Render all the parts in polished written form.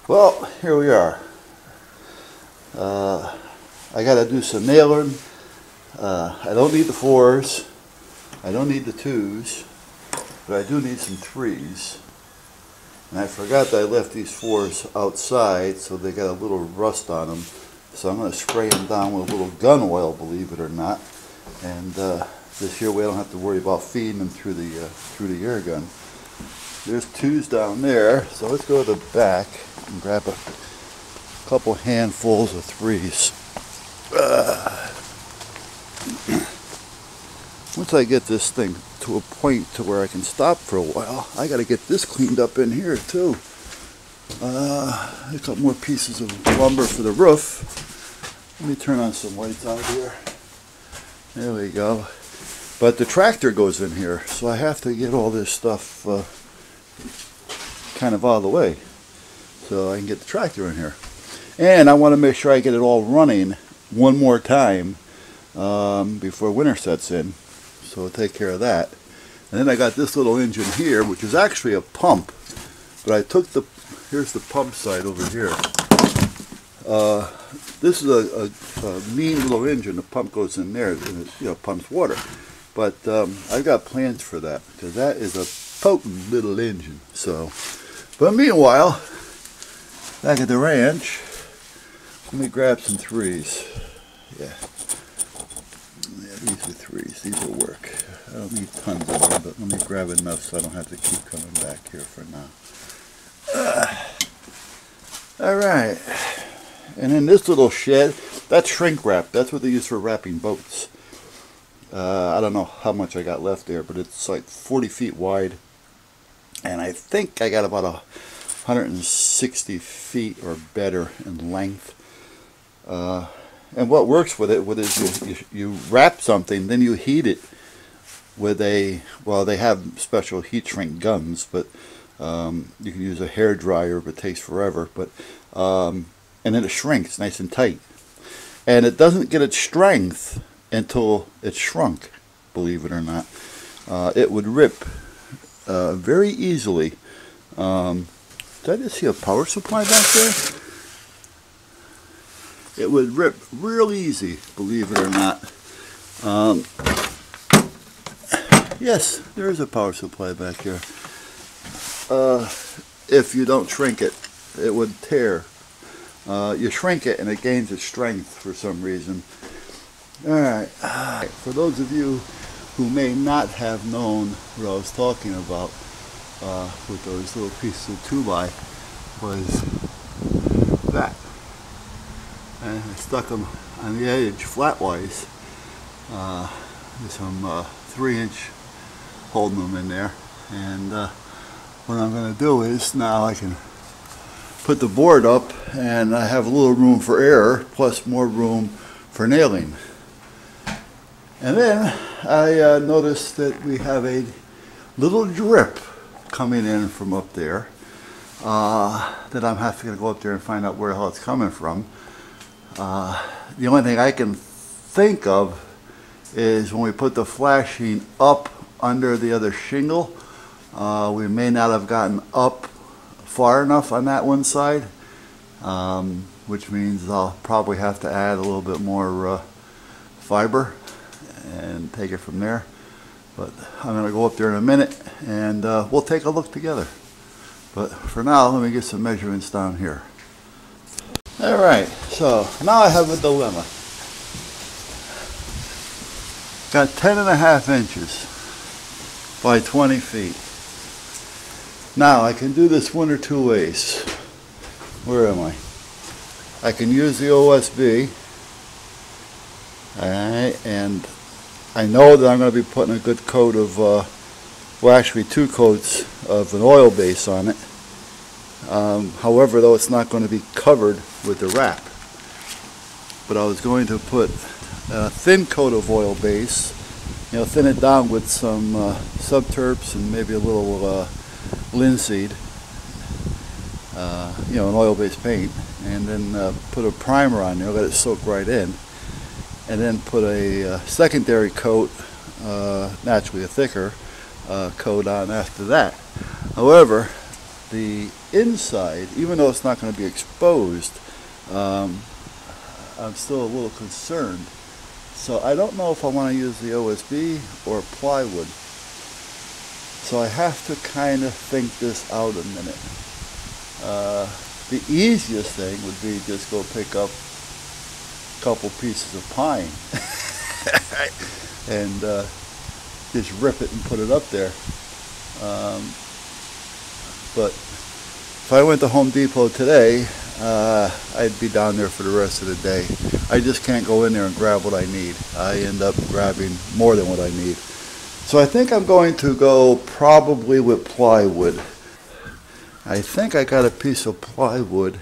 Well, here we are. I got to do some nailing. I don't need the 4s. I don't need the 2s. But I do need some 3s. And I forgot that I left these 4s outside, so they got a little rust on them. So I'm going to spray them down with a little gun oil, believe it or not. And this year we don't have to worry about feeding them through the air gun. There's 2s down there, so let's go to the back and grab a couple handfuls of 3s. Once I get this thing to a point to where I can stop for a while, I got to get this cleaned up in here too. A couple more pieces of lumber for the roof. Let me turn on some lights out here. There we go. But the tractor goes in here, so I have to get all this stuff kind of out of the way so I can get the tractor in here. And I want to make sure I get it all running one more time before winter sets in. So I'll take care of that. And then I got this little engine here, which is actually a pump. But I took here's the pump side over here. This is a mean little engine. The pump goes in there and it pumps water. But I've got plans for that because that is a potent little engine. So, but meanwhile, back at the ranch, let me grab some 3s. Yeah, these are 3s. These will work. I don't need tons of them, but let me grab enough so I don't have to keep coming back here for now. All right. And in this little shed, that's shrink wrap. That's what they use for wrapping boats. I don't know how much I got left there, but it's like 40 feet wide. And I think I got about 160 feet or better in length. And what works with it is you wrap something, then you heat it with well, they have special heat shrink guns, but you can use a hair dryer, but it takes forever. But and then it shrinks nice and tight, and it doesn't get its strength until it's shrunk, believe it or not. It would rip very easily. Did I just see a power supply back there? It would rip real easy, believe it or not. Yes, there is a power supply back here. If you don't shrink it, it would tear. You shrink it and it gains its strength for some reason. Alright, for those of you who may not have known what I was talking about with those little pieces of 2x, was that. And I stuck them on the edge flatwise with some 3-inch holding them in there. And what I'm going to do is now I can put the board up and I have a little room for air plus more room for nailing. And then I noticed that we have a little drip coming in from up there that I'm having to go up there and find out where the hell it's coming from. The only thing I can think of is when we put the flashing up under the other shingle, we may not have gotten up far enough on that one side, which means I'll probably have to add a little bit more fiber and take it from there. But I'm going to go up there in a minute and we'll take a look together. But for now, let me get some measurements down here. Alright, so now I have a dilemma. Got 10.5 inches by 20 feet. Now I can do this one or two ways. Where am I? I can use the OSB. Alright, and I know that I'm going to be putting a good coat of, well actually 2 coats of an oil base on it. However, though, it's not going to be covered with the wrap. But I was going to put a thin coat of oil base, thin it down with some subterps and maybe a little linseed, an oil-based paint, and then put a primer on there, let it soak right in, and then put a secondary coat, naturally a thicker coat on after that. However, the inside, even though it's not going to be exposed, I'm still a little concerned. So I don't know if I want to use the OSB or plywood. So I have to kind of think this out a minute. The easiest thing would be just go pick up a couple pieces of pine and just rip it and put it up there. But if I went to Home Depot today, I'd be down there for the rest of the day. I just can't go in there and grab what I need. I end up grabbing more than what I need. So I think I'm going to go probably with plywood. I think I got a piece of plywood.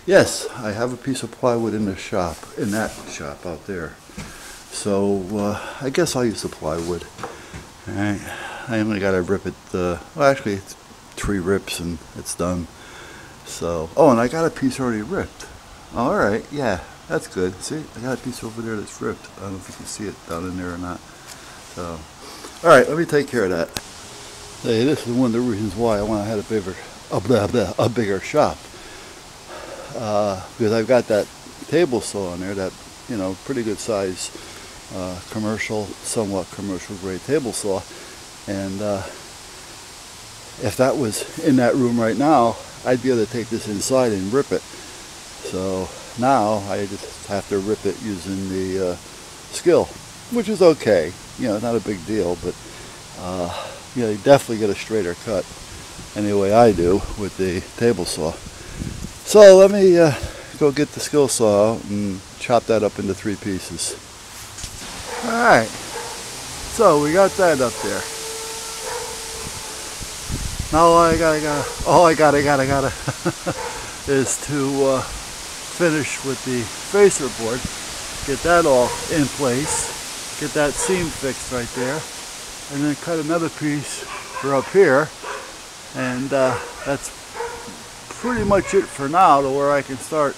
Yes, I have a piece of plywood in the shop, in that shop out there. So I guess I'll use the plywood. Alright, I only got to rip it, well actually it's 3 rips and it's done. So, oh, and I got a piece already ripped. Alright, yeah, that's good. See, I got a piece over there that's ripped. I don't know if you can see it down in there or not. So, alright, let me take care of that. Hey, this is one of the reasons why I want to have a bigger shop. Because I've got that table saw on there, that, you know, pretty good size commercial, somewhat commercial grade table saw. And if that was in that room right now, I'd be able to take this inside and rip it. So now I just have to rip it using the skill, which is okay. You know, not a big deal, but you know, you definitely get a straighter cut. Anyway, I do with the table saw. So let me go get the skill saw out and chop that up into 3 pieces. Alright, so we got that up there. Now all I gotta is to finish with the facer board, get that all in place, get that seam fixed right there, and then cut another piece for up here, and that's pretty much it for now, to where I can start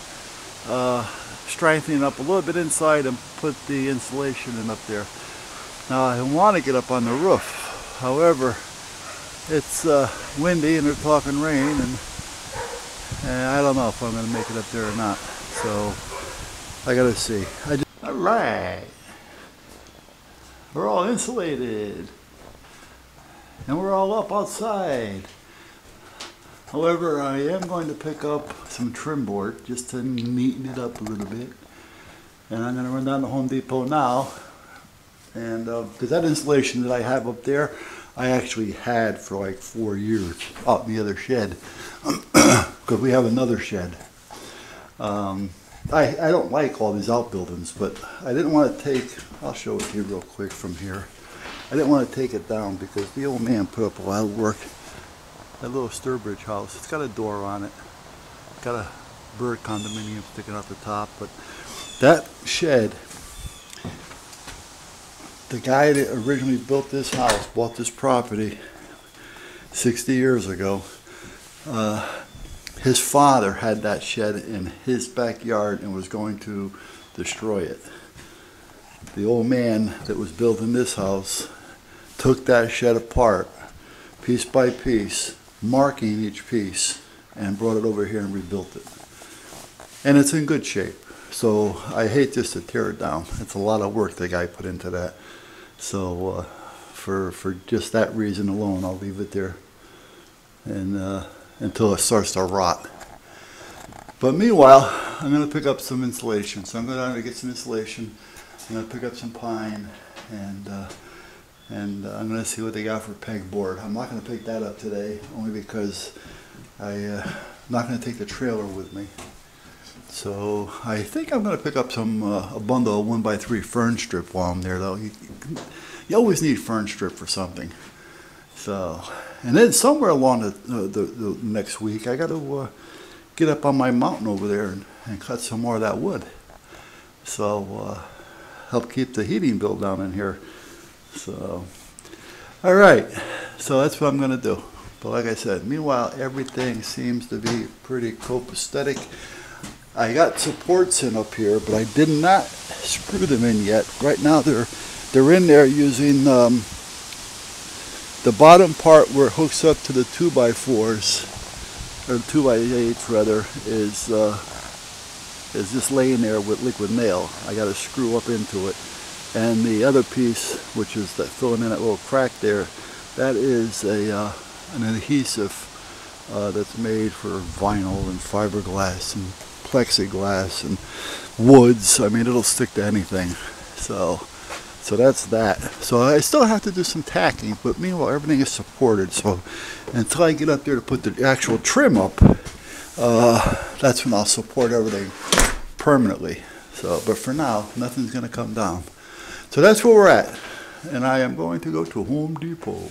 strengthening up a little bit inside and put the insulation in up there. Now I want to get up on the roof, however it's windy and they're talking rain, and I don't know if I'm going to make it up there or not, so I gotta see. Alright, we're all insulated and we're all up outside. However, I am going to pick up some trim board just to neaten it up a little bit, and I'm going to run down to Home Depot now, and because that insulation that I have up there I actually had for like 4 years out in the other shed, because we have another shed. I don't like all these outbuildings, but I didn't want to take, I'll show it to you real quick from here. I didn't want to take it down because the old man put up a lot of work. That little Sturbridge house, it's got a door on it, got a bird condominium sticking out the top, but that shed, the guy that originally built this house, bought this property 60 years ago. His father had that shed in his backyard and was going to destroy it. The old man that was building this house took that shed apart, piece by piece, marking each piece, and brought it over here and rebuilt it. And it's in good shape. So I hate just to tear it down. It's a lot of work the guy put into that. So for just that reason alone, I'll leave it there and until it starts to rot. But meanwhile, I'm going to pick up some insulation. So I'm going to get some insulation. I'm going to pick up some pine, and I'm going to see what they got for pegboard. I'm not going to pick that up today, only because I'm not going to take the trailer with me. So I think I'm going to pick up some a bundle of 1x3 fern strip while I'm there, though. You always need fern strip for something. So, and then somewhere along the next week, I got to get up on my mountain over there and cut some more of that wood. So help keep the heating bill down in here. So, all right. So that's what I'm going to do. But like I said, meanwhile, everything seems to be pretty copacetic. I got supports in up here, but I did not screw them in yet. Right now they're in there using the bottom part where it hooks up to the 2x4s or 2x8 rather, is just laying there with liquid nail. I got to screw up into it. And the other piece, which is that filling in that little crack there, that is an adhesive that's made for vinyl and fiberglass and plexiglass and woods. I mean, it'll stick to anything. So that's that. So I still have to do some tacking, but meanwhile everything is supported. So until I get up there to put the actual trim up, that's when I'll support everything permanently. So, but for now, nothing's going to come down. So that's where we're at. And I am going to go to Home Depot.